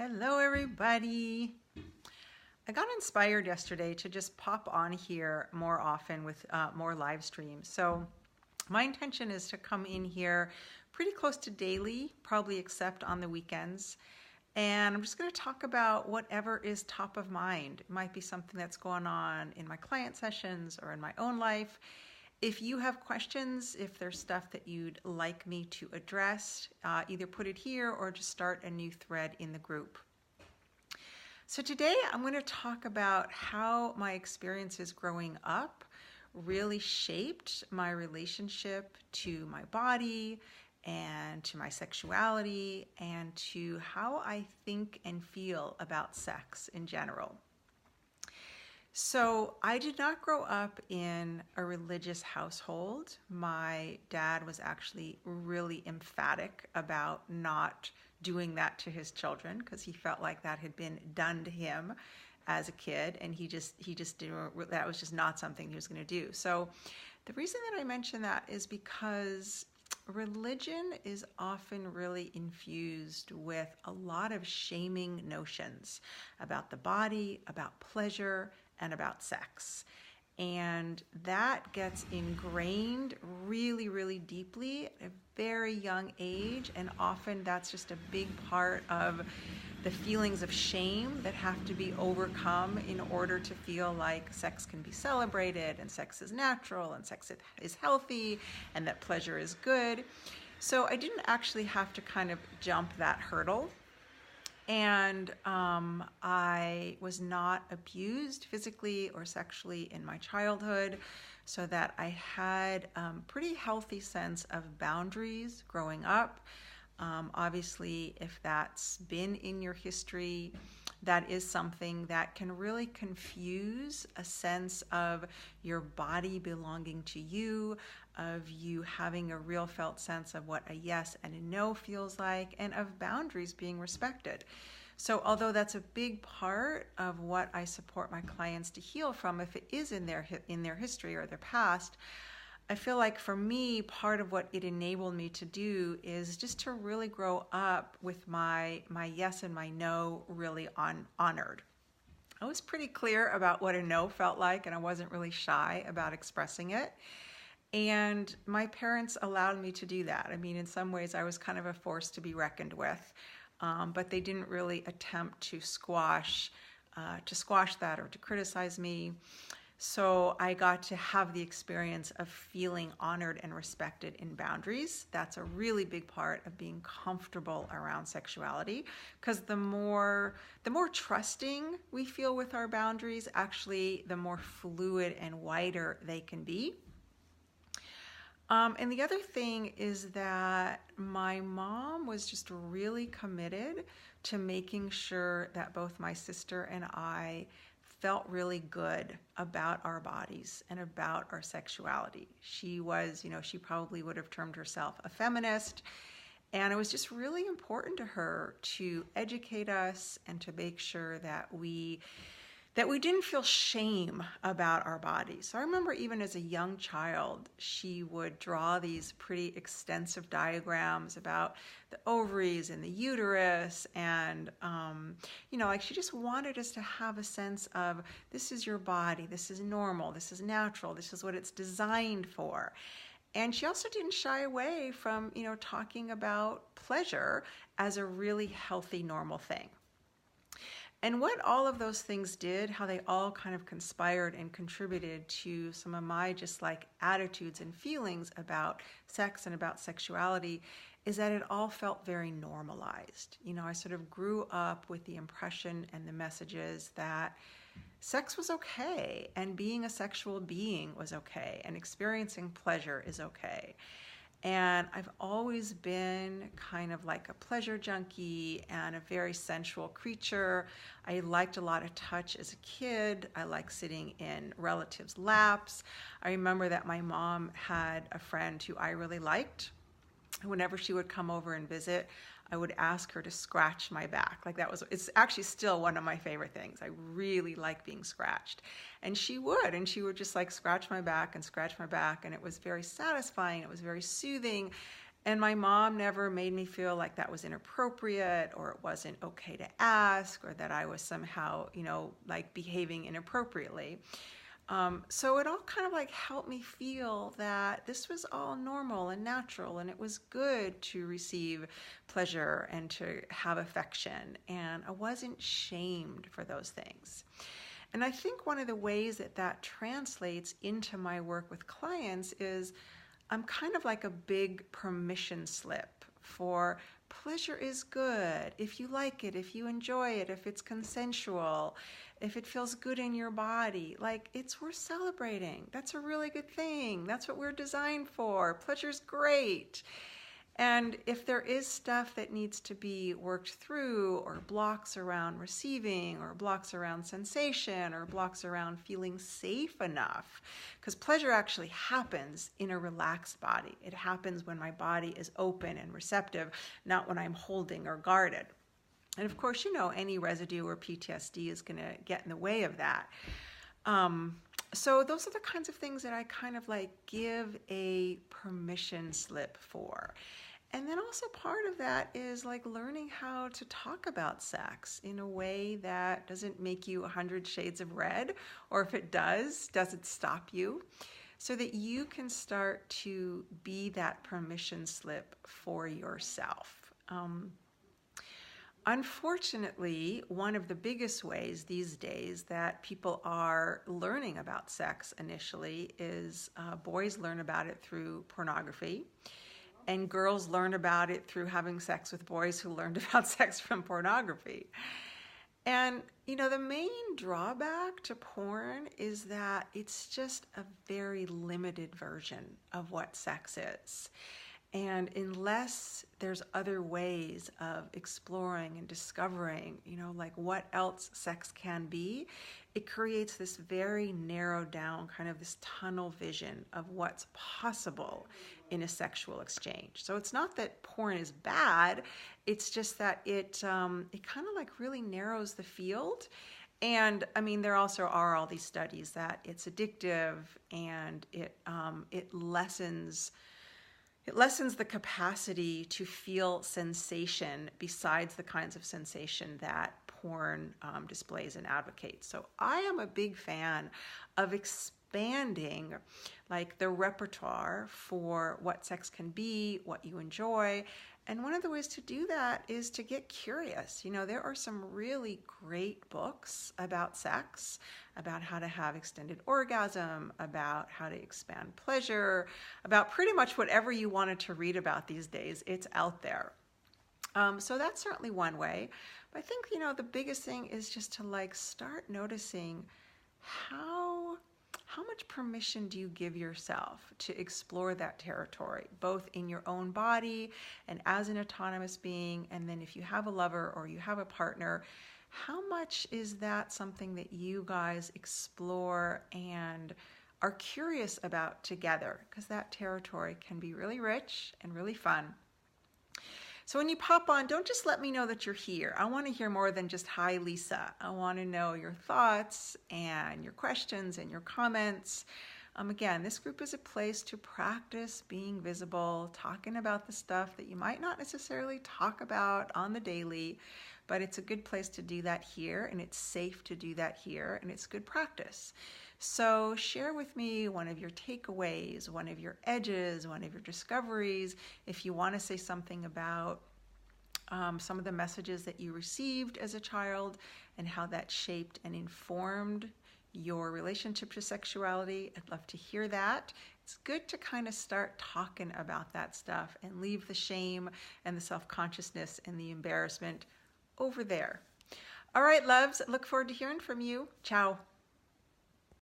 Hello, everybody. I got inspired yesterday to just pop on here more often with more live streams. So my intention is to come in here pretty close to daily, probably except on the weekends. And I'm just going to talk about whatever is top of mind. It might be something that's going on in my client sessions or in my own life. If you have questions, if there's stuff that you'd like me to address, either put it here or just start a new thread in the group. So today I'm going to talk about how my experiences growing up really shaped my relationship to my body and to my sexuality and to how I think and feel about sex in general. So I did not grow up in a religious household. My dad was actually really emphatic about not doing that to his children because he felt like that had been done to him as a kid, and he just didn't, that was just not something he was going to do. So the reason that I mention that is because religion is often really infused with a lot of shaming notions about the body, about pleasure, and about sex. And that gets ingrained really, really deeply at a very young age. And often that's just a big part of the feelings of shame that have to be overcome in order to feel like sex can be celebrated and sex is natural and sex is healthy and that pleasure is good. So I didn't actually have to kind of jump that hurdle. And I was not abused physically or sexually in my childhood, so that I had a pretty healthy sense of boundaries growing up. Obviously, if that's been in your history, that is something that can really confuse a sense of your body belonging to you, of you having a real felt sense of what a yes and a no feels like, and of boundaries being respected. So although that's a big part of what I support my clients to heal from, if it is in their history or their past, I feel like for me, part of what it enabled me to do is just to really grow up with my yes and my no really honored. I was pretty clear about what a no felt like, and I wasn't really shy about expressing it. And my parents allowed me to do that. I mean, in some ways, I was kind of a force to be reckoned with, but they didn't really attempt to squash that or to criticize me. So I got to have the experience of feeling honored and respected in boundaries. That's a really big part of being comfortable around sexuality, because the more trusting we feel with our boundaries, actually, the more fluid and wider they can be. And the other thing is that my mom was just really committed to making sure that both my sister and I felt really good about our bodies and about our sexuality. She was, she probably would have termed herself a feminist. And it was just really important to her to educate us and to make sure that we didn't feel shame about our bodies. So I remember even as a young child, she would draw these pretty extensive diagrams about the ovaries and the uterus. And, like she just wanted us to have a sense of, this is your body, this is normal, this is natural, this is what it's designed for. And she also didn't shy away from, talking about pleasure as a really healthy, normal thing. And what all of those things did, how they all kind of conspired and contributed to some of my just like attitudes and feelings about sex and about sexuality, is that it all felt very normalized. I sort of grew up with the impression and the messages that sex was okay, and being a sexual being was okay, and experiencing pleasure is okay. And I've always been kind of like a pleasure junkie and a very sensual creature. I liked a lot of touch as a kid. I liked sitting in relatives' laps. I remember that my mom had a friend who I really liked. Whenever she would come over and visit, I would ask her to scratch my back. It's actually still one of my favorite things. I really like being scratched. And she would just like scratch my back, and it was very satisfying. It was very soothing. And my mom never made me feel like that was inappropriate or it wasn't okay to ask or that I was somehow, like behaving inappropriately. So it all kind of like helped me feel that this was all normal and natural, and it was good to receive pleasure and to have affection, and I wasn't shamed for those things. And I think one of the ways that that translates into my work with clients is I'm kind of like a big permission slip for pleasure is good. If you like it, if you enjoy it, if it's consensual, if it feels good in your body, like it's worth celebrating. That's a really good thing. That's what we're designed for. Pleasure's great. And if there is stuff that needs to be worked through, or blocks around receiving, or blocks around sensation, or blocks around feeling safe enough, because pleasure actually happens in a relaxed body. It happens when my body is open and receptive, not when I'm holding or guarded. And of course, any residue or PTSD is going to get in the way of that. So those are the kinds of things that I kind of like give a permission slip for. And then also part of that is like learning how to talk about sex in a way that doesn't make you 100 shades of red, or if it does it stop you, so that you can start to be that permission slip for yourself. Unfortunately, one of the biggest ways these days that people are learning about sex initially is boys learn about it through pornography, and girls learn about it through having sex with boys who learned about sex from pornography. And, the main drawback to porn is that it's just a very limited version of what sex is. And unless there's other ways of exploring and discovering, like what else sex can be, it creates this very narrowed down kind of this tunnel vision of what's possible in a sexual exchange. So it's not that porn is bad, it's just that it kind of like really narrows the field. And I mean, there also are all these studies that it's addictive, and it lessens the capacity to feel sensation besides the kinds of sensation that porn displays and advocates. So I am a big fan of expanding like the repertoire for what sex can be, what you enjoy. And one of the ways to do that is to get curious. There are some really great books about sex, about how to have extended orgasm, about how to expand pleasure, about pretty much whatever you wanted to read about these days. It's out there. So that's certainly one way. But I think, the biggest thing is just to like start noticing how much permission do you give yourself to explore that territory, both in your own body and as an autonomous being, and then if you have a lover or you have a partner, how much is that something that you guys explore and are curious about together? Because that territory can be really rich and really fun. So when you pop on, don't just let me know that you're here. I want to hear more than just, hi, Lisa. I want to know your thoughts and your questions and your comments. Again, this group is a place to practice being visible, talking about the stuff that you might not necessarily talk about on the daily, but it's a good place to do that here, and it's safe to do that here, and it's good practice. So share with me one of your takeaways, one of your edges, one of your discoveries. If you want to say something about some of the messages that you received as a child and how that shaped and informed your relationship to sexuality, I'd love to hear that. It's good to kind of start talking about that stuff and leave the shame and the self-consciousness and the embarrassment over there. All right, loves, look forward to hearing from you. Ciao.